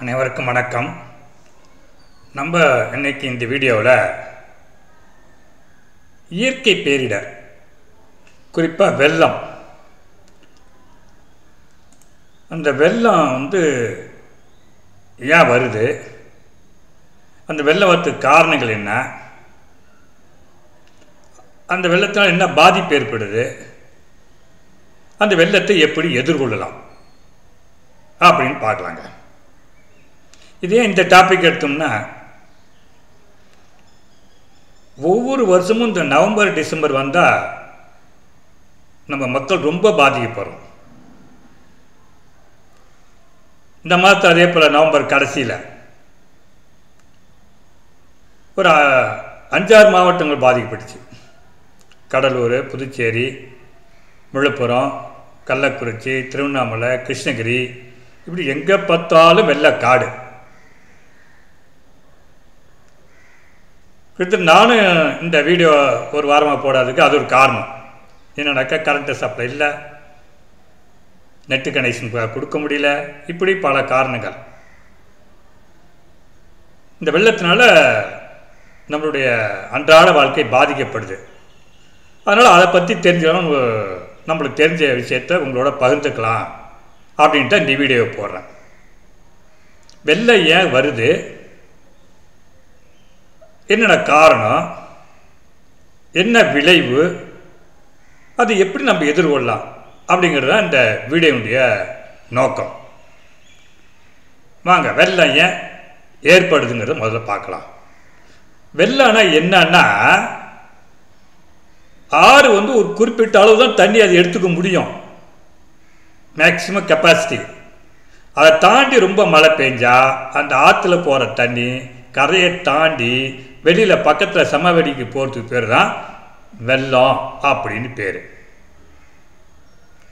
அனைவருக்கும் வணக்கம். நம்ம இன்னைக்கு இந்த வீடியோவில் இயற்கை பேரிடர், குறிப்பாக வெள்ளம். அந்த வெள்ளம் ஏன் வருது, அந்த வெள்ளம் வரத்துக்கு காரணங்கள் என்ன, அந்த வெள்ளத்தினால் என்ன பாதிப்பு ஏற்படுது, அந்த வெள்ளத்தை எப்படி எதிர்கொள்ளலாம் அப்படின்னு பார்க்கலாங்க. இதே இந்த டாபிக் எடுத்தோம்னா, ஒவ்வொரு வருஷமும் இந்த நவம்பர் டிசம்பர் வந்தால் நம்ம மக்கள் ரொம்ப பாதிக்கப்படுறோம். இந்த மாதம் அதே போல் நவம்பர் கடைசியில் ஒரு 5-6 மாவட்டங்கள் பாதிக்கப்பட்டுச்சு. கடலூர், புதுச்சேரி, விழுப்புரம், கள்ளக்குறிச்சி, திருவண்ணாமலை, கிருஷ்ணகிரி, இப்படி எங்கே பார்த்தாலும் வெள்ளக்காடு. கிட்டத்தட்ட நானும் இந்த வீடியோ ஒரு வாரமாக போடாததுக்கு அது ஒரு காரணம். என்னன்னாக்கா, கரண்ட்டு சப்ளை இல்லை, நெட்டு கனெக்ஷன் கொடுக்க முடியல, இப்படி பல காரணங்கள். இந்த வெள்ளத்தினால நம்மளுடைய அன்றாட வாழ்க்கை பாதிக்கப்படுது. அதனால் அதை பற்றி தெரிஞ்சாலும் நம்மளுக்கு தெரிஞ்ச விஷயத்தை உங்களோட பகிர்ந்துக்கலாம் அப்படின்ட்டு இந்த வீடியோ போடுறேன். வெள்ளம் ஏன் வருது, என்னென்ன காரணம், என்ன விளைவு, அது எப்படி நம்ம எதிர்கொள்ளலாம் அப்படிங்கிறது தான் இந்த வீடியோனுடைய நோக்கம். வாங்க, வெள்ளம் ஏன் ஏற்படுதுங்கிறத முதல்ல பார்க்கலாம். வெள்ளம்னா என்னன்னா, ஆறு ஒரு குறிப்பிட்ட அளவு தான் தண்ணி அதை எடுத்துக்க முடியும், மேக்சிமம் கெப்பாசிட்டி. அதை தாண்டி ரொம்ப மழை பெஞ்சா அந்த ஆற்றுல போகிற தண்ணி கரையை தாண்டி வெளியில் பக்கத்தில் சமவெளிக்கு போகிறதுக்கு பேர் தான் வெள்ளம் அப்படின்னு பேர்.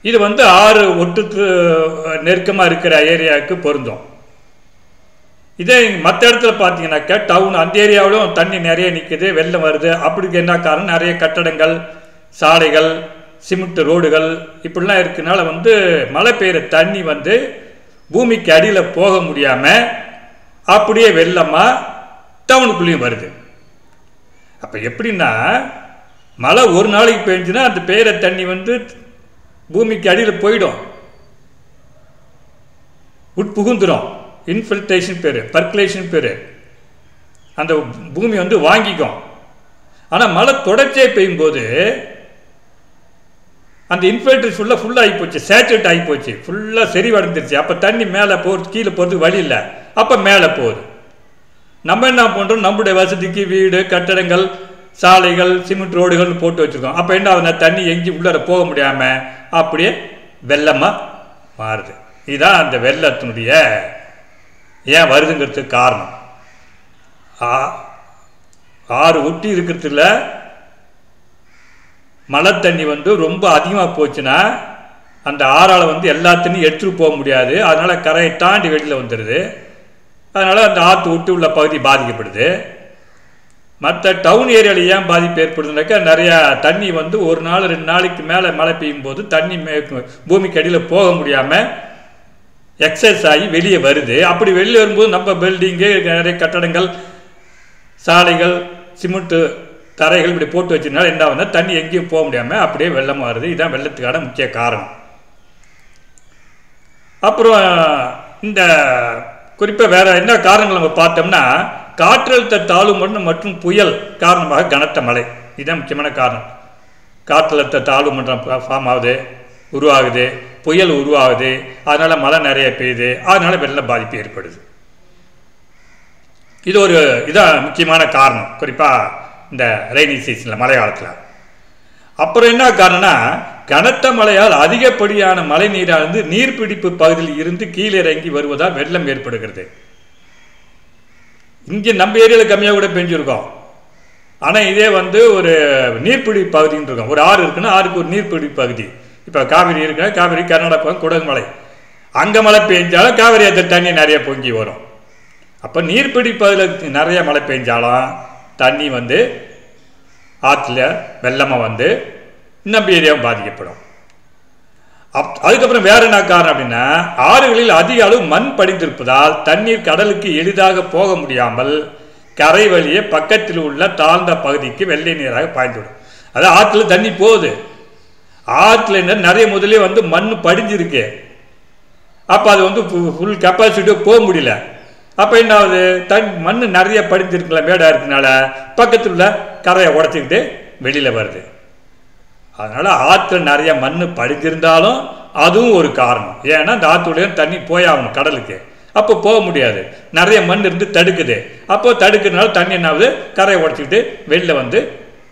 இது ஆறு ஒட்டுக்கு நெருக்கமாக இருக்கிற ஏரியாவுக்கு பொருந்தும். இதே மற்ற இடத்துல பார்த்தீங்கன்னாக்கா, டவுன் அந்த ஏரியாவிலும் தண்ணி நிறைய நிற்குது, வெள்ளம் வருது. அப்படிக்கு என்ன காரணம், நிறைய கட்டடங்கள், சாலைகள், சிமெண்ட் ரோடுகள் இப்படிலாம் இருக்கனால மழை பெய்கிற தண்ணி பூமிக்கு அடியில் போக முடியாமல் அப்படியே வெள்ளமாக டவுனுக்குள்ளேயும் வருது. அப்போ எப்படின்னா, மழை ஒரு நாளைக்கு பெஞ்சுன்னா அந்த பெய்கிற தண்ணி பூமிக்கு அடியில் போயிடும், உட்புகுந்துடும். இன்ஃபில்ட்ரேஷன் பேர், பர்குலேஷன் பேர். அந்த பூமி வாங்கிக்கும். ஆனால் மழை தொடர்ச்சியாக பெய்யும்போது அந்த இன்ஃபில்ட்ரேஷன் ஃபுல்லாக ஆகிப்போச்சு, சேச்சுரேட் ஆகிப்போச்சு, ஃபுல்லாக செறிவடைஞ்சிருச்சு. அப்போ தண்ணி மேலே போகிறது, கீழே போகிறதுக்கு வழி இல்லை, அப்போ மேலே போகுது. நம்ம என்ன பண்ணுறோம், நம்முடைய வசதிக்கு வீடு, கட்டடங்கள், சாலைகள், சிமெண்ட் ரோடுகள் போட்டு வச்சுருக்கோம். அப்போ என்ன ஆகுதுன்னா, தண்ணி எங்கேயும் உள்ளார போக முடியாமல் அப்படியே வெள்ளமாக மாறுது. இதுதான் அந்த வெள்ளத்தினுடைய ஏன் வருதுங்கிறதுக்கு காரணம். ஆறு ஒட்டி இருக்கிறதுல மழை தண்ணி ரொம்ப அதிகமாக போச்சுன்னா அந்த ஆறால் எல்லா தண்ணியும் எடுத்துகிட்டு போக முடியாது. அதனால் கரையை தாண்டி வெளியில் வந்துடுது. அதனால் அந்த ஆற்று ஒட்டி உள்ள பகுதி பாதிக்கப்படுது. மற்ற டவுன் ஏரியாவில் ஏன் பாதிப்பு ஏற்படுதுனாக்கா, நிறையா தண்ணி ஒரு நாள் 2 நாளைக்கு மேலே மழை பெய்யும் போது தண்ணி பூமிக்கு அடியில் போக முடியாமல் எக்ஸஸ் ஆகி வெளியே வருது. அப்படி வெளியே வரும்போது நம்ம பில்டிங்கு, நிறைய கட்டடங்கள், சாலைகள், சிமெண்ட்டு தரைகள் இப்படி போட்டு வச்சதுனால என்ன ஆகுதுன்னா, தண்ணி எங்கேயும் போக முடியாமல் அப்படியே வெள்ளமாக வருது. இதுதான் வெள்ளத்துக்கான முக்கிய காரணம். அப்புறம் இந்த குறிப்பாக வேறு என்ன காரணங்கள் நம்ம பார்த்தோம்னா, காற்றழுத்த தாழ்வு மற்றும் புயல் காரணமாக கனத்த மழை, இதுதான் முக்கியமான காரணம். காற்றழுத்த தாழ்வு மன்றம் ஃபார்ம் ஆகுது, உருவாகுது, புயல் உருவாகுது, அதனால் மழை நிறைய பெய்யுது, அதனால் வெள்ள பாதிப்பு ஏற்படுது. இது இதான் முக்கியமான காரணம், குறிப்பாக இந்த ரெய்னி சீசனில், மழை காலத்தில். அப்புறம் என்ன காரணம்னா, கனத்த மழையால் அதிகப்படியான மழை நீரானது நீர்பிடிப்பு பகுதியில் இருந்து கீழே இறங்கி வருவதால் வெள்ளம் ஏற்படுகிறது. இங்கே நம்ம ஏரியாவில் கம்மியாக கூட பெஞ்சிருக்கோம். ஆனால் இதே ஒரு நீர்பிடிப்பு பகுதின்னு இருக்கும். ஒரு ஆறு இருக்குன்னா ஆறுக்கு ஒரு நீர்பிடிப்பு பகுதி. இப்போ காவிரி இருக்குன்னா காவிரி, கர்நாடகா, குடகு மலை, அங்கே மழை பெஞ்சாலும் காவிரி அந்த தண்ணி நிறைய பொங்கி வரும். அப்போ நீர்பிடிப்பு பகுதியில் நிறைய மழை பெஞ்சாலும் தண்ணி ஆற்றுல வெள்ளமாக நம்ம ஏரியாவும் பாதிக்கப்படும். அதுக்கப்புறம் வேற என்ன காரணம் அப்படின்னா, ஆறுகளில் அதிக அளவு மண் படிந்திருப்பதால் தண்ணீர் கடலுக்கு எளிதாக போக முடியாமல் கரை வழியே பக்கத்தில் உள்ள தாழ்ந்த பகுதிக்கு வெள்ளை நீராக பாய்ந்துவிடும். அதாவது ஆற்றுல தண்ணி போகுது, ஆற்றுல என்ன நிறைய முதலே வந்து மண் படிஞ்சிருக்கு, அப்போ அது வந்து ஃபுல் கெப்பாசிட்டியோ போக முடியல. அப்போ என்ன ஆகுது, மண் நிறைய படிஞ்சிருக்குல்ல, மேடாக இருக்கனால பக்கத்தில் உள்ள கரையை உடச்சிக்கிட்டு வெளியில் வருது. அதனால் ஆற்றுல நிறைய மண் படிஞ்சிருந்தாலும் அதுவும் ஒரு காரணம். ஏன்னா அந்த ஆற்றுடைய தண்ணி போயாகணும் கடலுக்கு, அப்போ போக முடியாது, நிறைய மண் இருந்து தடுக்குது. அப்போ தடுக்கிறதுனால தண்ணி என்ன ஆகுது, கரையை உடச்சிக்கிட்டு வெளியில் வந்து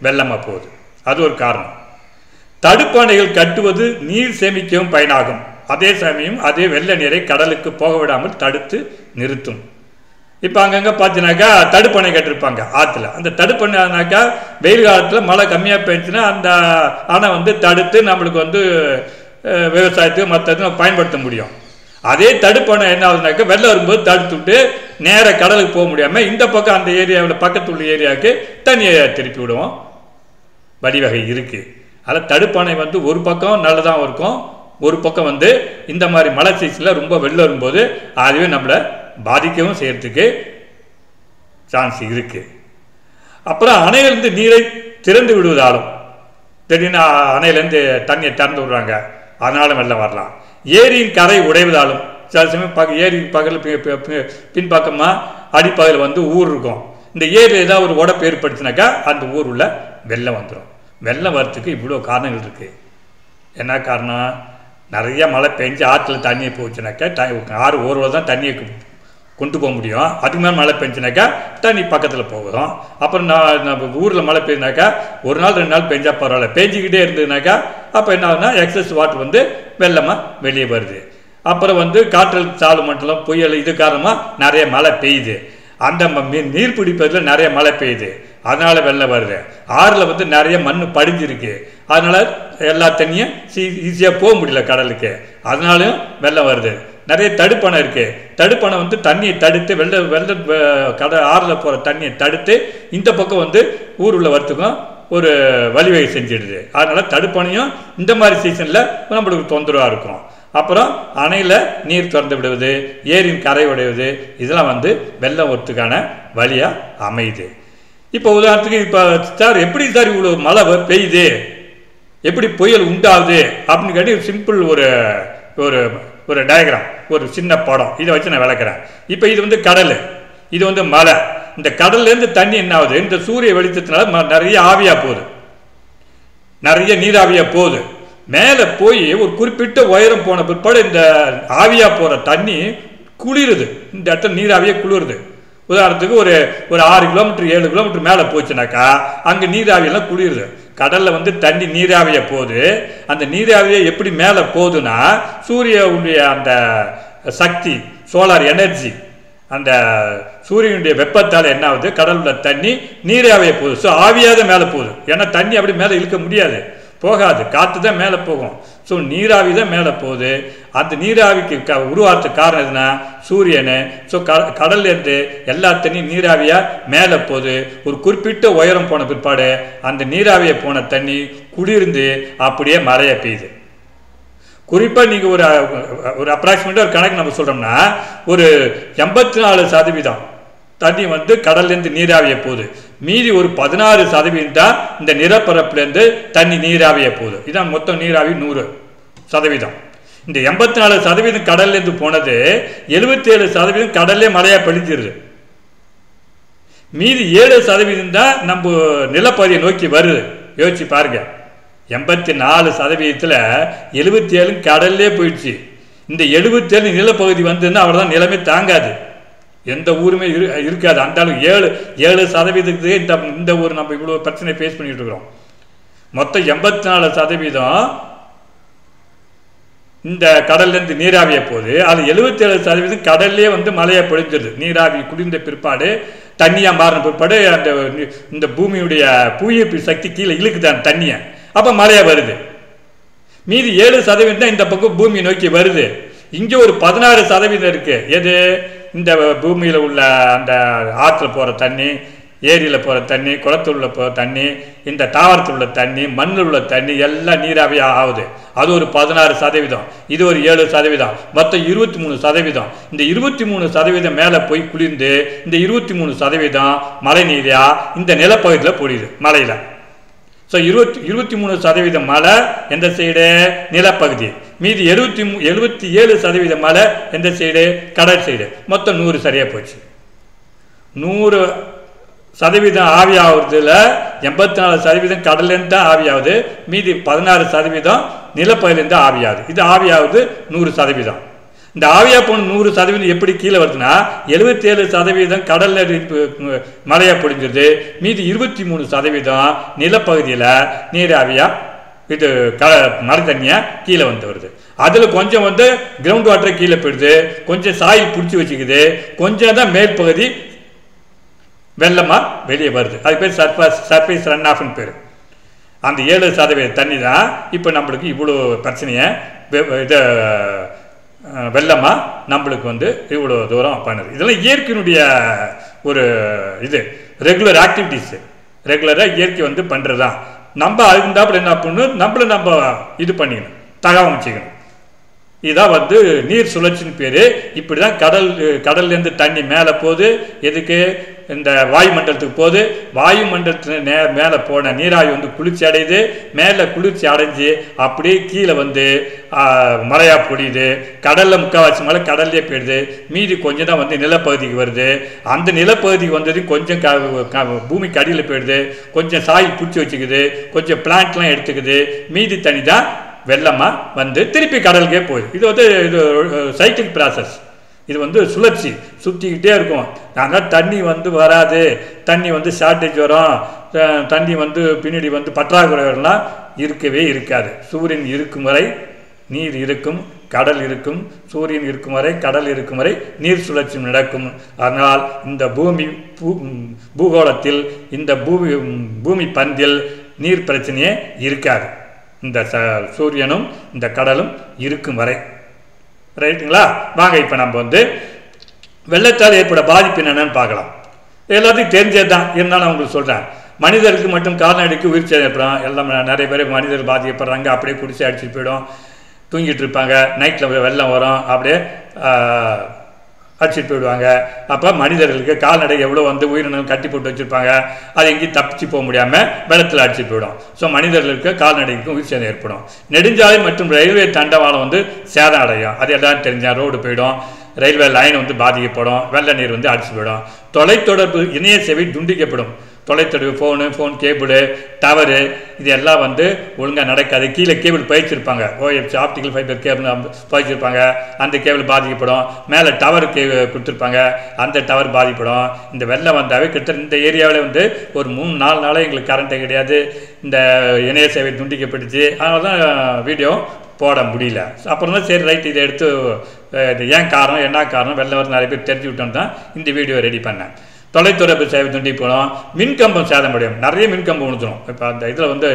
வெள்ளமாக போகுது. அது ஒரு காரணம். தடுப்பணைகள் கட்டுவது நீர் சேமிக்கவும் பயனாகும். அதே சமயம் அதே வெள்ள நீரை கடலுக்கு போக விடாமல் தடுத்து நிறுத்தும். இப்போ அங்கங்கே பார்த்தீங்கன்னாக்கா தடுப்பணை கட்டிருப்பாங்க ஆற்றுல. அந்த தடுப்பணைனாக்கா வெயில் காலத்தில் மழை கம்மியாக பெஞ்சுன்னா அந்த அணை வந்து தடுத்து நம்மளுக்கு வந்து விவசாயத்துக்கு மற்றது பயன்படுத்த முடியும். அதே தடுப்பணை என்ன ஆகுதுனாக்கா வெள்ளம் வரும்போது தடுத்துவிட்டு நேராக கடலுக்கு போக முடியாமல் இந்த பக்கம் அந்த ஏரியாவில் பக்கத்து உள்ள ஏரியாவுக்கு தண்ணியை திருப்பி விடுவோம் வழிவகை இருக்குது. அதில் தடுப்பணை வந்து ஒரு பக்கம் நல்லதாக இருக்கும், ஒரு பக்கம் வந்து இந்த மாதிரி மழை சீசனில் ரொம்ப வெள்ளம் வரும்போது அதுவே நம்மளை பாதிக்கவும் செய்யறதுக்கு சான்ஸ் இருக்குது. அப்புறம் அணையிலிருந்து நீரை திறந்து விடுவதாலும், திடீர்னு அணையிலேருந்து தண்ணியை திறந்து விடுறாங்க, அதனால வெள்ளம் வரலாம். ஏரியின் கரை உடைவதாலும், சில சமயம் ஏரி பக்கத்தில் பின்பக்கமாக அடிப்பகுதியில் வந்து ஊர் இருக்கும், இந்த ஏரியில் ஏதாவது ஒரு உடப்பு ஏற்படுத்தினாக்கா அந்த ஊர் உள்ள வெள்ளம் வந்துடும். வெள்ளம் வரத்துக்கு இவ்வளோ காரணங்கள் இருக்குது. என்ன காரணம், நிறைய மழை பெஞ்சு ஆற்றுல தண்ணியை போச்சுனாக்கா ஆறு ஓரளவு தான் தண்ணியை கொண்டு போக முடியும். அதுக்கு மேலே மழை பெஞ்சுனாக்கா தண்ணி பக்கத்தில் போகும். அப்புறம் நம்ம ஊரில் மழை பெய்யுனாக்கா ஒரு நாள் 2 நாள் பெஞ்சா பரவாயில்ல, பெஞ்சிக்கிட்டே இருந்ததுனாக்கா அப்போ என்ன ஆகுதுன்னா எக்ஸஸ் வாட்டர் வந்து வெள்ளமாக வெளியே வருது. அப்புறம் வந்து காற்றல் சாலை மண்டலம் புயல் இது காரணமாக நிறைய மழை பெய்யுது, அந்த நீர் பிடிப்பதில் நிறைய மழை பெய்யுது, அதனால் வெள்ளம் வருது. ஆறில் வந்து நிறைய மண் படிஞ்சிருக்கு, அதனால் எல்லா தண்ணியும் ஈஸியாக போக முடியல கடலுக்கு, அதனாலும் வெள்ளம் வருது. நிறைய தடுப்பணை இருக்குது, தடுப்பணை வந்து தண்ணியை தடுத்து ஆறில் போகிற தண்ணியை தடுத்து இந்த பக்கம் வந்து ஊர் உள்ள வரத்துக்கும் ஒரு வழிவகை செஞ்சிடுது. அதனால் தடுப்பணையும் இந்த மாதிரி சீசனில் நம்மளுக்கு தொந்தரவாக இருக்கும். அப்புறம் அணையில் நீர் திறந்து விடுவது, ஏரியின் கரை உடைவது, இதெல்லாம் வந்து வெள்ளம் வரத்துக்கான வழியாக அமையுது. இப்போ உதாரணத்துக்கு இப்போ சார் எப்படி சார் இவ்வளோ மழை பெய்யுது, எப்படி புயல் உண்டாகுது அப்படின்னு கேட்டு சிம்பிள் ஒரு ஒரு டயக்ராம், ஒரு சின்ன படம், இதை வச்சு நான் விளக்குறேன். இப்போ இது வந்து கடல், இது வந்து மலை. இந்த கடல்லேருந்து தண்ணி என்ன ஆகுது, இந்த சூரிய வெளிச்சத்தினால நிறைய ஆவியாக போகுது, நிறைய நீராவியாக போகுது. மேலே போய் ஒரு குறிப்பிட்ட உயரம் போன பிற்பாடு இந்த ஆவியாக போகிற தண்ணி குளிருது, இந்த இடத்துல நீராவியே குளிருது. உதாரணத்துக்கு ஒரு 6 கிலோமீட்டர் 7 கிலோமீட்டர் மேலே போச்சுனாக்கா அங்கே நீராவியெல்லாம் குளிருது. கடலில் வந்து தண்ணி நீராவியை போகுது. அந்த நீராவியை எப்படி மேலே போகுதுன்னா சூரியனுடைய அந்த சக்தி, சோலார் எனர்ஜி, அந்த சூரியனுடைய வெப்பத்தால் என்ன ஆகுது, கடலில் தண்ணி நீராவியை போகுது. ஸோ ஆவியாக தான் மேலே போகுது, ஏன்னா தண்ணி அப்படி மேலே இழுக்க முடியாது, போகாது, காற்று தான் மேலே போகும். ஸோ நீராவி தான் மேலே போகுது. அந்த நீராவிக்கு உருவாகிறதுக்கு காரணம் எதுனா சூரியனு. ஸோ கடல்லேருந்து எல்லா தண்ணியும் நீராவியாக மேலே போகுது. ஒரு குறிப்பிட்ட உயரம் போன பிற்பாடு அந்த நீராவியை போன தண்ணி குளிர்ந்து அப்படியே மழையை பெய்யுது. குறிப்பாக நீங்கள் ஒரு அப்ராக்சிமேட்டாக ஒரு கணக்கு நம்ம சொல்கிறோம்னா ஒரு 84% தண்ணி வந்து கடல்லேருந்து நீராவிய போகுது, மீதி ஒரு 16% தான் இந்த நிலப்பரப்புலேருந்து தண்ணி நீராவிய போகுது. இதான் மொத்தம் நீராவி 100%. இந்த 84% கடல்லேருந்து போனது 77% கடல்லே மழையாக பெழிஞ்சிருது. மீதி 7% தான் நம்ம நிலப்பகுதியை நோக்கி வருது. யோசிச்சு பாருங்க, 84%ல் 77 கடல்லே போயிடுச்சு. இந்த 77 நிலப்பகுதி வந்துன்னா அவ்வளோதான், நிலமே தாங்காது, எந்த ஊருமே இருக்காது. அந்த அளவுக்கு 7% இந்த ஊர் நம்ம இவ்வளோ பிரச்சனை ஃபேஸ் பண்ணிட்டு இருக்கிறோம். மொத்தம் 84% இந்த கடல்லேருந்து நீராவிய போகுது. அது 77% கடல்லே வந்து மழையை பொழிஞ்சிருது. நீராவி குளிர்ந்த பிற்பாடு தண்ணியாக மாறின பிற்பாடு அந்த இந்த பூமியுடைய புவியீர்ப்பு சக்தி கீழே இழுக்குது அந்த தண்ணியை, அப்போ மழையாக வருது. மீதி 7% தான் இந்த பக்கம் பூமியை நோக்கி வருது. இங்கே ஒரு 16% இருக்குது. எது, இந்த பூமியில் உள்ள அந்த ஆற்றுல போகிற தண்ணி, ஏரியில் போகிற தண்ணி, குளத்தில் உள்ள போகிற தண்ணி, இந்த தாவரத்தில் உள்ள தண்ணி, மண்ணில் உள்ள தண்ணி எல்லாம் நீராவியாக ஆகுது. அது ஒரு 16%, இது ஒரு 7%, மொத்தம் 23%. இந்த 23% மேலே போய் குளிர்ந்து இந்த 23% மழை நீராக இந்த நிலப்பகுதியில் பொழியுது மழையில். ஸோ 23% மழை எந்த சைடு? நிலப்பகுதி. மீதி 77% மழை எந்த சைடு? கடல் சைடு. மொத்தம் 100 சரியாக போச்சு. 100% ஆவி ஆகுறதுல 84% கடல்லேருந்து தான் ஆவி ஆகுது. மீதி 16% நிலப்பகுதியிலேருந்து ஆவி ஆகுது. இது ஆவி ஆகுது 100%. இந்த ஆவியா போன 100% எப்படி கீழே வருதுன்னா 77% கடல்ல மழையா பொழிஞ்சிருது. மீதி 23% நிலப்பகுதியில் நீராவியா இது மழை தண்ணியா கீழே வந்து வருது. அதில் கொஞ்சம் வந்து கிரவுண்ட் வாட்டரை கீழே போயிடுது, கொஞ்சம் சாயில் பிடிச்சி வச்சுக்குது, கொஞ்சம் தான் மேல் பகுதி வெள்ளமாக வெளியே வருது. அது பேர் சர்ஃபேஸ் ரன் ஆஃப்னு பேர். அந்த 7% தண்ணி தான் இப்போ நம்மளுக்கு இவ்வளோ பிரச்சனையை இதை வெள்ளமாக நம்மளுக்கு வந்து இவ்வளோ தூரம் பண்ணுது. இதெல்லாம் இயற்கையினுடைய ஒரு இது ரெகுலர் ஆக்டிவிட்டீஸு. ரெகுலராக இயற்கை வந்து பண்ணுறது தான். நம்ம அதுந்தாப்புல என்ன பண்ணணும், நம்ம இது பண்ணிக்கணும், தகவமைச்சிக்கணும். இதுதான் வந்து நீர் சுழற்சின்னு பேர். இப்படி தான் கடல்லேருந்து தண்ணி மேலே போகுது. எதுக்கு? இந்த வாயுமண்டலத்துக்கு போகுது. வாயுமண்டலத்தில் மேலே போன நீராவி வந்து குளிர்ச்சி அடையுது. மேலே குளிர்ச்சி அடைஞ்சு அப்படியே கீழே வந்து மழையாக பொழியுது. கடலில் முக்கால்வாசி மழை கடல்லே போயிடுது. மீதி கொஞ்சம் தான் வந்து நிலப்பகுதிக்கு வருது. அந்த நிலப்பகுதிக்கு வந்தது கொஞ்சம் பூமிக்கு அடியில் போயிடுது. கொஞ்சம் சாயில் பிடிச்சி வச்சுக்குது, கொஞ்சம் பிளான்ட்லாம் எடுத்துக்குது. மீதி தண்ணி தான் வெள்ளமாக வந்து திருப்பி கடலுக்கே போகுது. இது வந்து இது சைக்கிள் ப்ராசஸ். இது வந்து சுழற்சி சுற்றிக்கிட்டே இருக்கும். நாங்கள் தண்ணி வந்து வராது, தண்ணி வந்து ஷார்ட்டேஜ் வரும், தண்ணி வந்து பின்னாடி வந்து பற்றாக்குறைலாம் இருக்கவே இருக்காது. சூரியன் இருக்கும் வரை நீர் இருக்கும், கடல் இருக்கும். சூரியன் இருக்கும் வரை கடல் இருக்கும் வரை நீர் சுழற்சி நடக்கும். அதனால் இந்த பூகோளத்தில் இந்த பூமி பந்தில் நீர் பிரச்சனையே இருக்காது. இந்த சூரியனும் இந்த கடலும் இருக்கும் வரை. ரைட்டுங்களா? வாங்க இப்போ நம்ம வந்து வெள்ளத்தால் ஏற்பட பாதிப்பு என்னென்னு பார்க்கலாம். எல்லாத்துக்கும் தெரிஞ்சது தான், இருந்தாலும் உங்களுக்கு சொல்கிறேன். மனிதருக்கு மட்டும் கால்நடைக்கு உயிர் சேதம் ஏற்படும். எல்லாம் நிறைய பேர் மனிதர் பாதிக்கப்படுறாங்க. அப்படியே குடிச்சு அடிச்சுட்டு போயிடும். தூங்கிட்டு இருப்பாங்க, நைட்டில் வெள்ளம் வரும், அப்படியே அடிச்சுட்டு போயிடுவாங்க. அப்போ மனிதர்களுக்கு கால்நடை எவ்வளோ வந்து உயிரினம் கட்டி போட்டு வச்சுருப்பாங்க, அது எங்கேயும் தப்பிச்சு போக முடியாமல் வெள்ளத்தில் அடிச்சுட்டு போயிடும். ஸோ மனிதர்களுக்கு கால்நடைக்கும் உயிர் சேதம் ஏற்படும். நெடுஞ்சாலை மற்றும் ரயில்வே தண்டவாளம் வந்து சேதம் அடையும். அது எல்லாம் தெரிஞ்சால் ரோடு போயிடும், ரயில்வே லைன் வந்து பாதிக்கப்படும், வெள்ள நீர் வந்து அடிச்சு போயிடும். தொலைத்தொடர்பு இணைய சேவை துண்டிக்கப்படும். தொலைத்தொடர்பு ஃபோன் கேபிள் டவரு இது எல்லாம் வந்து ஒழுங்காக நடக்காது. கீழே கேபிள் பயிற்சிருப்பாங்க, ஓஎஃப்சி ஆப்டிக்கல் ஃபைபர் கேபிள் பயிற்சிருப்பாங்க, அந்த கேபிள் பாதிக்கப்படும். மேலே டவர் கொடுத்துருப்பாங்க, அந்த டவர் பாதிக்கப்படும். இந்த வெள்ளம் வந்தாவே கிட்ட இந்த ஏரியாவில் வந்து ஒரு 3-4 நாளாக எங்களுக்கு கரண்ட்டே கிடையாது. இந்த இணைய சேவை துண்டிக்கப்பட்டுச்சு. அதனால தான் வீடியோ போட முடியல. அப்புறம் தான் சரி ரைட் இதை எடுத்து ஏன் காரணம் என்ன காரணம் வெள்ளம் வர நிறைய பேர் தெரிஞ்சு விட்டோன்னு தான் இந்த வீடியோ ரெடி பண்ணேன். தொலைத்தொடர்பு சேவை துண்டி போகணும். மின்கம்பம் சேதமடையும். நிறைய மின்கம்பம் விழுந்துடும். இப்போ அந்த இதில் வந்து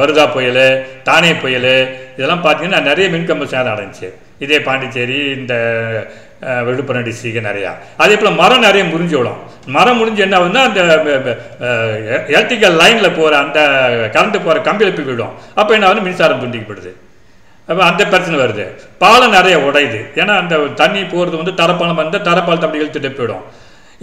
வருதா புயல், தானே புயல் இதெல்லாம் பார்த்தீங்கன்னா நிறைய மின்கம்பம் சேதம் அடைஞ்சிச்சு. இதே பாண்டிச்சேரி, இந்த விழுப்புரம் டிஸ்ட்ரிக்ட் நிறையா. அதே போல் மரம் நிறைய முறிஞ்சு விடும். மரம் முறிஞ்சு என்ன ஆகுதுன்னா அந்த எலக்ட்ரிக்கல் லைனில் போகிற அந்த கரண்ட்டு போகிற கம்பியில் போய் விடும். அப்போ என்ன ஆகுது, மின்சாரம் துண்டிக்கப்படுது. அப்போ அந்த பிரச்சனை வருது. பாலம் நிறைய உடையுது. ஏன்னா அந்த தண்ணி போகிறது வந்து தரப்பாலம் வந்தால் தரப்பாலத்தை அப்படி இழுத்துட்டு போயிடும்.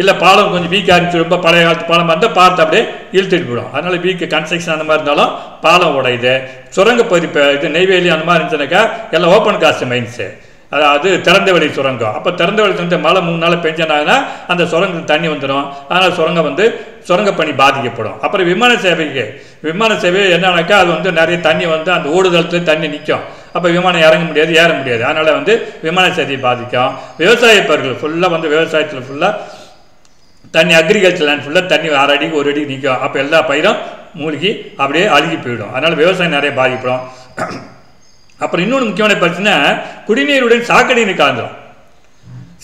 இல்லை பாலம் கொஞ்சம் வீக்காக இருந்துச்சு, ரொம்ப பழைய காலத்து பாலம் இருந்தால் பார்த்து அப்படியே இழுத்துட்டு போயிடும். அதனால் வீக்கு கன்ஸ்ட்ரக்ஷன் அந்த மாதிரி இருந்தாலும் பாலம் உடையுது. சுரங்கப்பகுதி இது நெய்வேலி அந்த மாதிரி இருந்துச்சுனாக்கா எல்லாம் ஓப்பன் காஸ்ட் மைன்ஸு, அதாவது திறந்த வெளி சுரங்கம். அப்போ திறந்த வெளி சுரங்க மழை 3 நாள் பெஞ்சாங்கன்னா அந்த சுரங்கத்துக்கு தண்ணி வந்துடும். அதனால் சுரங்கம் வந்து சுரங்கப்பணி பாதிக்கப்படும். அப்புறம் விமான சேவை என்னன்னாக்கா அது வந்து நிறைய தண்ணி வந்து அந்த ஓடுதளத்தில் தண்ணி நிற்கும். அப்போ விமானம் இறங்க முடியாது, ஏற முடியாது. அதனால் வந்து விமான சேவை பாதிக்கும். விவசாய பயிர்கள் ஃபுல்லாக வந்து விவசாயத்தில் ஃபுல்லாக தண்ணி அக்ரிகல்ச்சர் லேண்ட் ஃபுல்லாக தண்ணி 6 அடிக்கு 1 அடிக்கு நிற்கும். அப்போ எல்லா பயிரும் மூழ்கி அப்படியே அழுகி போயிடும். அதனால் விவசாயம் நிறைய பாதிப்படும். அப்புறம் இன்னொன்று முக்கியமான பிரச்சனை, குடிநீருடன் சாக்கடை நீர் கலந்துடும்.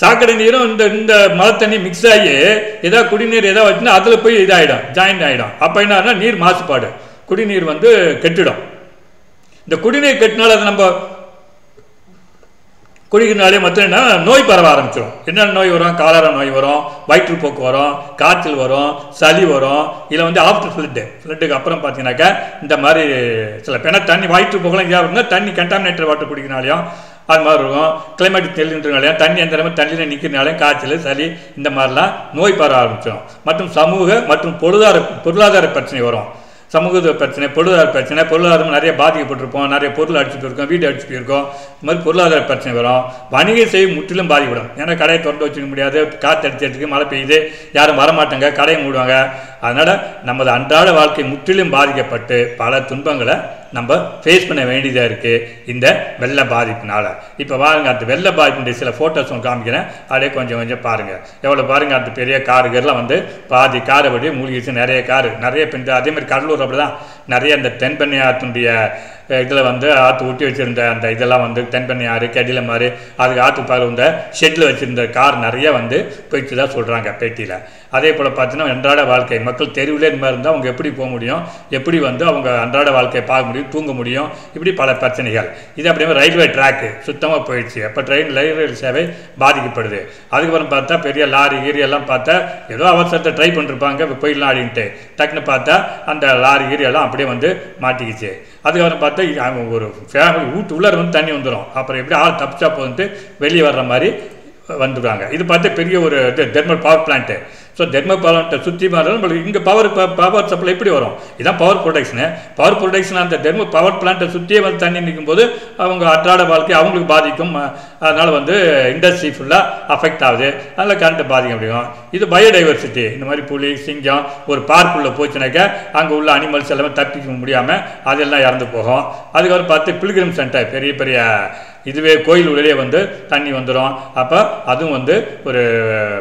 சாக்கடை நீரும் இந்த மழை தண்ணி மிக்ஸ் ஆகி ஏதாவது குடிநீர் ஏதாவது வச்சுன்னா அதில் போய் இதாகிடும், ஜாயின் ஆகிடும். அப்போ என்ன நீர் மாசுபாடு, குடிநீர் வந்து கெட்டுடும். இந்த குடிநீர் கெட்டினால அது நம்ம குடிக்கிறனாலே மற்ற என்ன நோய் பரவ ஆரம்பிச்சிடும். என்னென்ன நோய் வரும்? காலரா நோய் வரும், வயிற்றுப்போக்கு வரும், காய்ச்சல் வரும், சளி வரும். இதில் வந்து ஆஃப்டர் ஃப்ளட்டுக்கு அப்புறம் பார்த்தீங்கன்னாக்கா இந்த மாதிரி சில பேர் தண்ணி வயிற்றுப்போக்கெல்லாம் ஏன் தண்ணி கண்டாமினேட்டட் வாட்டர் குடிக்கிறனாலையும் அது மாதிரி இருக்கும். கிளைமேட்டிக் தெளிவுன்றனாலையும் தண்ணி அந்த மாதிரி தண்ணியில் நிற்கிறனாலையும் காய்ச்சல் சளி இந்த மாதிரிலாம் நோய் பரவ ஆரம்பிச்சிடும். மற்றும் சமூக மற்றும் பொருளாதார பிரச்சனை வரும். சமூக பிரச்சனை, பொருளாதாரம் நிறைய பாதிக்கப்பட்டிருப்போம், நிறைய பொருள் அடிச்சுட்டு இருக்கோம், வீடு அடிச்சுட்டு இருக்கோம். இது மாதிரி பொருளாதார பிரச்சனை வரும். வணிக செய்ய முற்றிலும் பாதிக்கப்படும். ஏன்னா கடையை திறந்து வச்சுக்க முடியாது, காற்று அடிச்சதுக்கு மழை பெய்யுது, யாரும் வரமாட்டாங்க, கடையை மூடுவாங்க. அதனால் நமது அன்றாட வாழ்க்கை முற்றிலும் பாதிக்கப்பட்டு பல துன்பங்களை நம்ம ஃபேஸ் பண்ண வேண்டியதாக இருக்குது இந்த வெள்ள பாதிப்புனால. இப்போ பாருங்கள், அந்த வெள்ள பாதிப்புடைய சில ஃபோட்டோஸ் ஒன்று காமிக்கிறேன், அப்படியே கொஞ்சம் கொஞ்சம் பாருங்கள். எவ்வளோ பாருங்கள், அந்த பெரிய காருகள்லாம் வந்து பாதி காரை வழியே மூழ்கிடுச்சு. நிறைய காரு, நிறைய பெண். அதே மாதிரி கடலூர் அப்படி தான் நிறைய அந்த தென்பெண்ணை ஆற்றுடைய இதில் வந்து ஆற்று ஊட்டி வச்சுருந்த அந்த இதெல்லாம் வந்து தென்பெண்ணை ஆறு, கெடில மாதிரி அதுக்கு ஆற்று பாரு இந்த ஷெட்டில் வச்சுருந்த கார் நிறைய வந்து போயிட்டு தான் சொல்கிறாங்க பேட்டியில். அதே போல் பார்த்தீங்கன்னா அன்றாட வாழ்க்கை மக்கள் தெருவில் இந்த மாதிரி இருந்தால் அவங்க எப்படி போக முடியும், எப்படி வந்து அவங்க அன்றாட வாழ்க்கையை பார்க்க முடியும், தூங்க முடியும், இப்படி பல பிரச்சனைகள். இது அப்படியே ரயில்வே ட்ராக்கு சுத்தமாக போயிடுச்சு. அப்போ ரயில்வே சேவை பாதிக்கப்படுது. அதுக்கப்புறம் பார்த்தா பெரிய லாரி எல்லாம் பார்த்தா ஏதோ அவசரத்தை ட்ரை பண்ணிருப்பாங்க போயிடலாம் அப்படின்ட்டு டக்குன்னு பார்த்தா அந்த லாரி எல்லாம் அப்படியே வந்து மாட்டிக்கிச்சு. அதுக்கப்புறம் பார்த்தா ஒரு ஃபேமிலி வீட்டு உள்ளார வந்து தண்ணி வந்துடும். அப்புறம் எப்படி ஆள் தப்பிச்சா போகுதுன்ட்டு வெளியே வர்ற மாதிரி வந்துடுவாங்க. இது பார்த்து பெரிய ஒரு thermal power plant. So thermal power பிளான்ட்டை சுற்றி மாதிரி நம்மளுக்கு இங்கே பவர் சப்ளை எப்படி வரும்? இதுதான் பவர் ப்ரொடக்ஷன். அந்த தெர்மல் பவர் பிளான்ட்டை சுற்றியே வந்து தண்ணி நிற்கும்போது அவங்க அன்றாட வாழ்க்கை அவங்களுக்கு பாதிக்கும். அதனால் வந்து இண்டஸ்ட்ரி ஃபுல்லாக அஃபெக்ட் ஆகுது. அதனால் கரண்ட்டை பாதிக்க முடியும். இது பயோடைவர்சிட்டி. இந்த மாதிரி புலி, சிங்கம் ஒரு பார்க்குள்ளே போச்சுனாக்கா அங்கே உள்ள அனிமல்ஸ் எல்லாமே தப்பிக்க முடியாமல் அதெல்லாம் இறந்து போகும். அதுக்கப்புறம் பார்த்து பில்கிரிம் சென்டர் பெரிய பெரிய இதுவே கோயில் உள்ளே வந்து தண்ணி வந்துடும். அப்போ அதுவும் வந்து ஒரு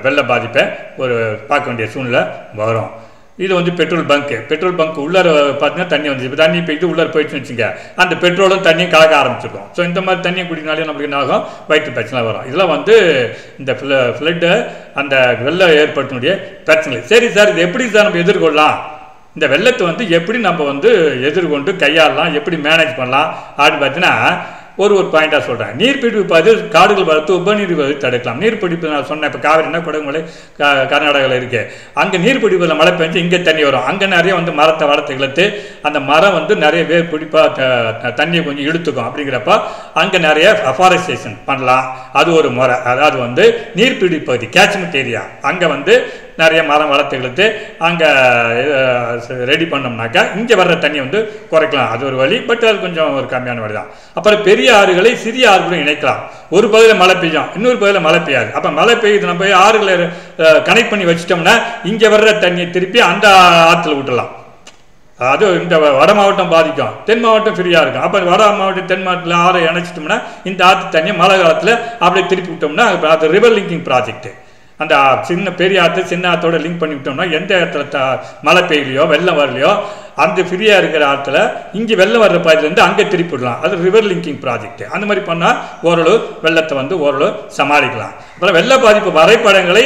வெள்ள பாதிப்பை ஒரு பார்க்க வேண்டிய சூழ்நிலை வரும். இது வந்து பெட்ரோல் பங்க் உள்ளார பார்த்தீங்கன்னா தண்ணி வந்து இப்போ தண்ணி போயிட்டு உள்ளார போயிடுச்சுன்னு வச்சுங்க, அந்த பெட்ரோலும் தண்ணியும் கலக்க ஆரம்பிச்சிருக்கும். ஸோ இந்த மாதிரி தண்ணியை குடினாலே நம்மளுக்கு என்ன ஆகும்? வயிற்று பிரச்சனை வரும். இதெல்லாம் வந்து இந்த ஃப்ளட்டு அந்த வெள்ளம் ஏற்படுத்தக்கூடிய பிரச்சனை. சரி சார், இது எப்படி சார் நம்ம எதிர்கொள்ளலாம்? இந்த வெள்ளத்தை வந்து எப்படி நம்ம வந்து எதிர்கொண்டு கையாளலாம், எப்படி மேனேஜ் பண்ணலாம் அப்படின்னு பார்த்தீங்கன்னா ஒரு பாயிண்டாக சொல்கிறேன். நீர்பிடிப்பு பார்த்து காடுகள் வளர்த்து உபநீர் தடுக்கலாம். நீர்பிடிப்பு நான் சொன்னேன், இப்போ காவிரினா கொடுமலை கர்நாடகாவில் இருக்குது. அங்கே நீர்பிடிப்பில் மழை பெஞ்சு இங்கே தண்ணி வரும். அங்கே நிறைய வந்து மரத்தை வளர்த்து இழுத்து அந்த மரம் வந்து நிறைய வேர் பிடிப்பாக தண்ணியை கொஞ்சம் இழுத்துக்கும். அப்படிங்கிறப்ப அங்கே நிறைய அஃபாரஸ்டேஷன் பண்ணலாம். அது ஒரு முறை. அதாவது வந்து நீர்பிடிப்பு பகுதி கேட்ச்மெண்ட் ஏரியா அங்கே வந்து நிறைய மரம் வளர்த்து இழுத்து அங்கே ரெடி பண்ணோம்னாக்கா இங்கே வர்ற தண்ணி வந்து குறைக்கலாம். அது ஒரு வழி. பட் அது கொஞ்சம் ஒரு கம்மியான வழி தான். அப்புறம் பெரிய ஆறுகளை சிறிய ஆறுகளும் இணைக்கலாம். ஒரு பகுதியில் மழை பெய்யும், இன்னொரு பகுதியில் மழை பெய்யாது. அப்போ மழை பெய்யுது, நம்ம ஆறுகளை கனெக்ட் பண்ணி வச்சிட்டோம்னா இங்கே வர்ற தண்ணியை திருப்பி அந்த ஆற்றுல விட்டுலாம். அது இந்த வட மாவட்டம் பாதிக்கும், தென் மாவட்டம் ஃப்ரீயாக இருக்கும். அப்போ வட மாவட்டம் தென் மாவட்டத்தில் ஆறை இணைச்சிட்டோம்னா இந்த ஆற்று தண்ணியை மழை காலத்தில் அப்படியே திருப்பி விட்டோம்னா அது ரிவர் லிங்கிங் ப்ராஜெக்ட். அந்த சின்ன பெரிய ஆற்று சின்ன ஆற்றோட லிங்க் பண்ணி விட்டோம்னா எந்த இடத்துல மழை பெய்யலையோ வெள்ளம் வரலையோ அந்த ஃப்ரீயாக இருக்கிற ஆற்றுல இங்கே வெள்ளம் வர்ற பாதிலேருந்து அங்கே திருப்பி விடலாம். அது ரிவர் லிங்கிங் ப்ராஜெக்ட். அந்த மாதிரி பண்ணால் ஓரளவு வெள்ளத்தை வந்து ஓரளவு சமாளிக்கலாம். அப்புறம் வெள்ள பாதிப்பு வரைபடங்களை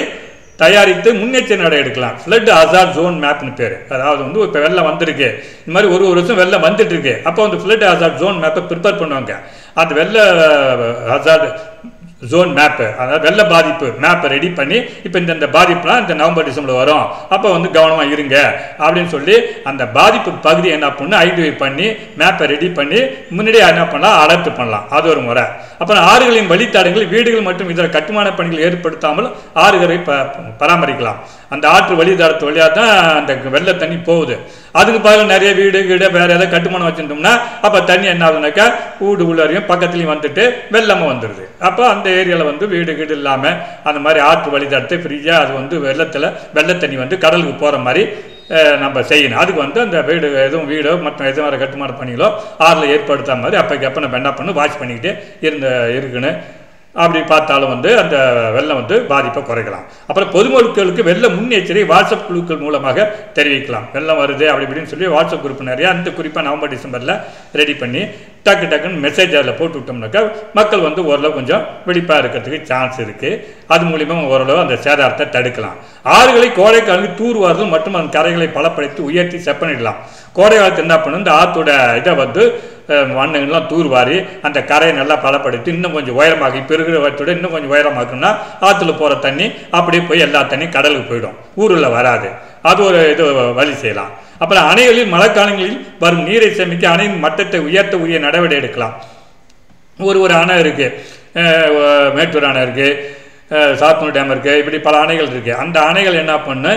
தயாரித்து முன்னெச்சரிக்கை நடை எடுக்கலாம். ஃப்ளட் ஹசார்ட் ஜோன் மேப்னு பேர். அதாவது வந்து இப்போ வெள்ளம் வந்திருக்கு, இந்த மாதிரி ஒரு வருஷம் வெள்ளம் வந்துட்டு இருக்கு. அப்போ வந்து ஃப்ளட் ஹசார்ட் ஜோன் மேப்பை ப்ரிப்பேர் பண்ணுவாங்க. அந்த வெள்ள ஹசார்ட் ஜோன் மேப்பு, அதாவது வெள்ள பாதிப்பு மேப்பை ரெடி பண்ணி இப்போ இந்த பாதிப்புலாம் இந்த நவம்பர் டிசம்பர் வரும், அப்போ வந்து கவனமாக இருங்க அப்படின்னு சொல்லி அந்த பாதிப்பு பகுதி என்ன பண்ணணும் ஐடென்டிஃபை பண்ணி மேப்பை ரெடி பண்ணி முன்னாடியே என்ன பண்ணலாம் அலர்ட் பண்ணலாம். அது ஒரு முறை. அப்புறம் ஆறுகளின் வழித்தடங்கள் வீடுகள் மற்றும் இதர கட்டுமான பணிகள் ஏற்படுத்தாமல் ஆறுகளை பராமரிக்கலாம். அந்த ஆற்று வழித்தடத்து வழியாக தான் அந்த வெள்ள தண்ணி போகுது. அதுக்கு பதில் நிறைய வீடு வேற ஏதாவது கட்டுமானம் வச்சுட்டோம்னா அப்போ தண்ணி என்ன ஆகுதுனாக்கா வீடு உள்ளாரையும் பக்கத்துலையும் வந்துட்டு வெள்ளமும் வந்துடுது. அப்போ அந்த ஏரியாவில் வந்து வீடு இல்லாமல் அந்த மாதிரி ஆற்று வழித்தடத்தை ஃப்ரீயாக அது வந்து வெள்ள தண்ணி வந்து கடலுக்கு போகிற மாதிரி நம்ம செய்யணும். அதுக்கு வந்து அந்த வீடோ மற்ற எதுவும் வேறு கட்டுமான பணிகளோ ஆறில் ஏற்படுத்தாத மாதிரி அப்போ நம்ம என்ன பண்ணணும் வாட்ச் பண்ணிக்கிட்டே இருக்குன்னு அப்படி பார்த்தாலும் வந்து அந்த வெள்ளம் வந்து பாதிப்பை குறைக்கலாம். அப்புறம் பொதுமக்களுக்கு வெள்ள முன்னெச்சரிக்கை வாட்ஸ்அப் குழுக்கள் மூலமாக தெரிவிக்கலாம். வெள்ளம் வருது அப்படி இப்படின்னு சொல்லி வாட்ஸ்அப் குரூப் நிறையா அந்த குறிப்பாக நவம்பர் டிசம்பரில் ரெடி பண்ணி டக்குன்னு மெசேஜ் அதில் போட்டு விட்டோம்னாக்கா மக்கள் வந்து ஓரளவு கொஞ்சம் விழிப்பாக இருக்கிறதுக்கு சான்ஸ் இருக்குது. அது மூலிமா ஓரளவு அந்த சேதாரத்தை தடுக்கலாம். ஆறுகளை கோடைக்காலத்துக்கு தூர்வார்கள் மற்றும் அந்த கரைகளை பலப்படுத்தி உயர்த்தி செப்பனிடலாம். கோடை காலத்து என்ன பண்ணணும், இந்த ஆற்றோட இதை வந்து மண்ணுங்கள்லாம் தூர்வாரி அந்த கரையை நல்லா பலப்படுத்தி இன்னும் கொஞ்சம் உயரமாக்கி, இப்போ இருக்கிற வயத்தோட இன்னும் கொஞ்சம் உயரமாக்குன்னா ஆற்றுல போகிற தண்ணி அப்படியே போய் எல்லா தண்ணியும் கடலுக்கு போயிடும், ஊரில் வராது. அது ஒரு இது வழி செய்யலாம். அப்புறம் அணைகளில் மழைக்காலங்களில் வரும் நீரை சேமிக்க அணையின் மட்டத்தை உயர்த்த உரிய நடவடிக்கை எடுக்கலாம். ஒரு அணை இருக்குது, மேட்டூர் அணை இருக்குது, சாத்தனூர் டேம் இருக்குது, இப்படி பல அணைகள் இருக்குது. அந்த அணைகள் என்ன பண்ணு,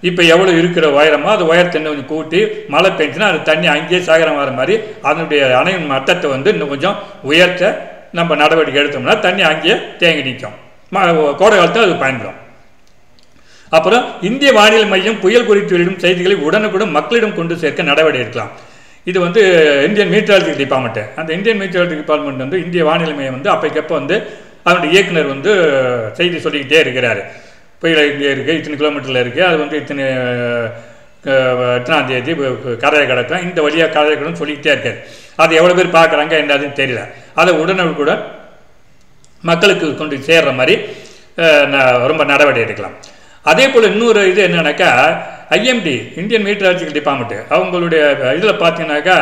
இப்போ எவ்வளோ இருக்கிற உயரமோ அது உயரத்தை இன்னும் கொஞ்சம் கூட்டி மழை பெஞ்சுன்னா அது தண்ணி அங்கேயே சாகரம் வர மாதிரி அதனுடைய அணையின் மட்டத்தை வந்து இன்னும் கொஞ்சம் உயர்த்த நம்ம நடவடிக்கை எடுத்தோம்னா தண்ணி அங்கேயே தேங்கி நிற்கும். கோடை காலத்தில் அது பயன்படும். அப்புறம் இந்திய வானிலை மையம் புயல் குறித்து வெளியிடும் செய்திகளை உடனுக்குடன் மக்களிடம் கொண்டு சேர்க்க நடவடிக்கை எடுக்கலாம். இது வந்து இந்தியன் மீட்டராலஜி டிபார்ட்மெண்ட்டு. அந்த இந்தியன் மீட்டராலஜி டிபார்ட்மெண்ட் வந்து இந்திய வானிலை மையம் வந்து அப்போக்கப்போ வந்து அதனுடைய இயக்குனர் வந்து செய்தி சொல்லிக்கிட்டே இருக்கிறாரு. புயல் இங்கே இருக்குது, இத்தனை கிலோமீட்டரில் இருக்குது, அது வந்து இத்தனாம் தேதி கரையை கடக்கும், இந்த வழியாக கரையை கடக்கும் சொல்லிக்கிட்டே இருக்காரு. அது எவ்வளோ பேர் பார்க்குறாங்க என்னதுன்னு தெரியல. அதை உடனுக்குடன் மக்களுக்கு கொண்டு சேர்ற மாதிரி ரொம்ப நடவடிக்கை எடுக்கலாம். அதே போல் இன்னொரு இது என்னன்னாக்கா, ஐஎம்டி இந்தியன் மீட்டராலஜிக்கல் டிபார்ட்மெண்ட்டு அவங்களுடைய இதில் பார்த்தீங்கன்னாக்கா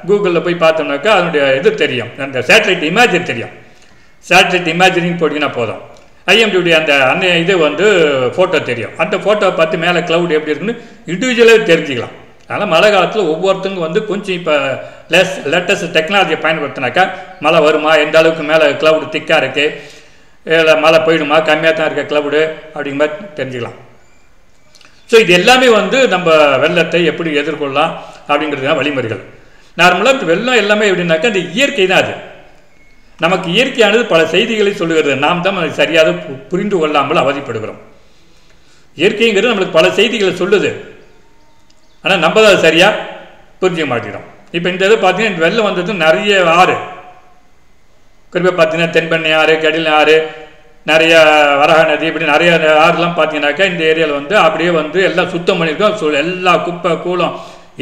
கூகுளில் போய் பார்த்தோம்னாக்கா அதனுடைய இது தெரியும், அந்த சேட்டலைட் இமேஜின் தெரியும். சேட்டலைட் இமேஜினிங் போட்டிங்கன்னா போதும், ஐஎம்டியுடைய அந்த இது வந்து ஃபோட்டோ தெரியும். அந்த ஃபோட்டோவை பார்த்து மேலே க்ளவுட் எப்படி இருக்குன்னு இண்டிவிஜுவலாக தெரிஞ்சுக்கலாம். அதனால் மழை காலத்தில் ஒவ்வொருத்தங்க வந்து கொஞ்சம் இப்போ லேட்டஸ்ட் டெக்னாலஜியை பயன்படுத்தினாக்கா மழை வருமா, எந்த அளவுக்கு மேலே க்ளவுடு திக்காக இருக்குது, இல்லை மழை போயிடுமா, கம்மியாக தான் இருக்க க்ளவுடு அப்படிங்கிற மாதிரி தெரிஞ்சுக்கலாம். ஸோ இது எல்லாமே வந்து நம்ம வெள்ளத்தை எப்படி எதிர்கொள்ளலாம் அப்படிங்கிறது தான் வழிமுறைகள். நார்மலாக வெள்ளம் எல்லாமே எப்படின்னாக்கா அந்த இயற்கை தான். அது நமக்கு இயற்கையானது பல செய்திகளை சொல்லுகிறது, நாம் தான் அதை சரியாக புரிந்து கொள்ளாமல் அவதிப்படுகிறோம். இயற்கைங்கிறது நம்மளுக்கு பல செய்திகளை சொல்லுது, ஆனால் நம்ம தான் அதை சரியாக புரிஞ்சிக்க மாட்டேங்கிறோம். இப்போ இந்த இது பார்த்தீங்கன்னா இந்த வெள்ளம் வந்தது நிறைய ஆறு, குறிப்பாக பார்த்தீங்கன்னா தென்பண்ணை ஆறு, கடில ஆறு, நிறைய வரக நதி, இப்படி நிறைய ஆறுலாம் பார்த்தீங்கன்னாக்கா இந்த ஏரியாவில் வந்து அப்படியே வந்து எல்லாம் சுத்தம் பண்ணியிருக்கோம். எல்லா குப்பை கூலம்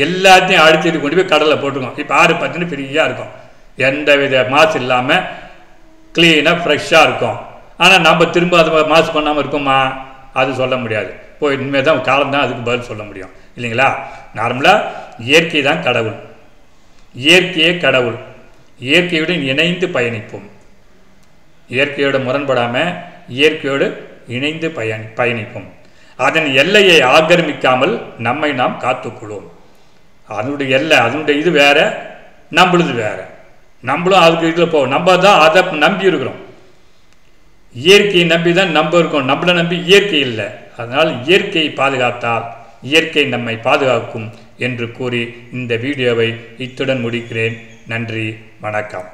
எல்லாத்தையும் அடிச்சுட்டு கொண்டு போய் கடலில் போட்டுருக்கோம். இப்போ ஆறு பார்த்தீங்கன்னா ஃப்ரீயாக இருக்கும், எந்த வித மாசு இல்லாமல் க்ளீனாக ஃப்ரெஷ்ஷாக இருக்கும். ஆனால் நம்ம திரும்ப அதை மாசு பண்ணாமல் இருக்குமா, அது சொல்ல முடியாது. போய் இனிமேல் தான் காலம் தான் அதுக்கு பதில் சொல்ல முடியும், இல்லைங்களா? நார்மலாக இயற்கை தான் கடவுள், இயற்கையே கடவுள். இயற்கையுடன் இணைந்து பயணிப்போம், இயற்கையோடு முரண்படாமல் இயற்கையோடு இணைந்து பயணிப்போம். அதன் எல்லையை ஆக்கிரமிக்காமல் நம்மை நாம் காத்துக்கொள்வோம். அதனுடைய எல்லை, அதனுடைய இது வேற, நம்மளுது வேற. நம்மளும் அதுக்கு இதில் போவோம், நம்ம தான் அதை நம்பி இருக்கிறோம். இயற்கையை நம்பி தான் நம்ம இருக்கோம், நம்மளை நம்பி இயற்கை இல்லை. அதனால் இயற்கையை பாதுகாத்தால் இயற்கை நம்மை பாதுகாக்கும் என்று கூறி இந்த வீடியோவை இத்துடன் முடிக்கிறேன். நன்றி, வணக்கம்.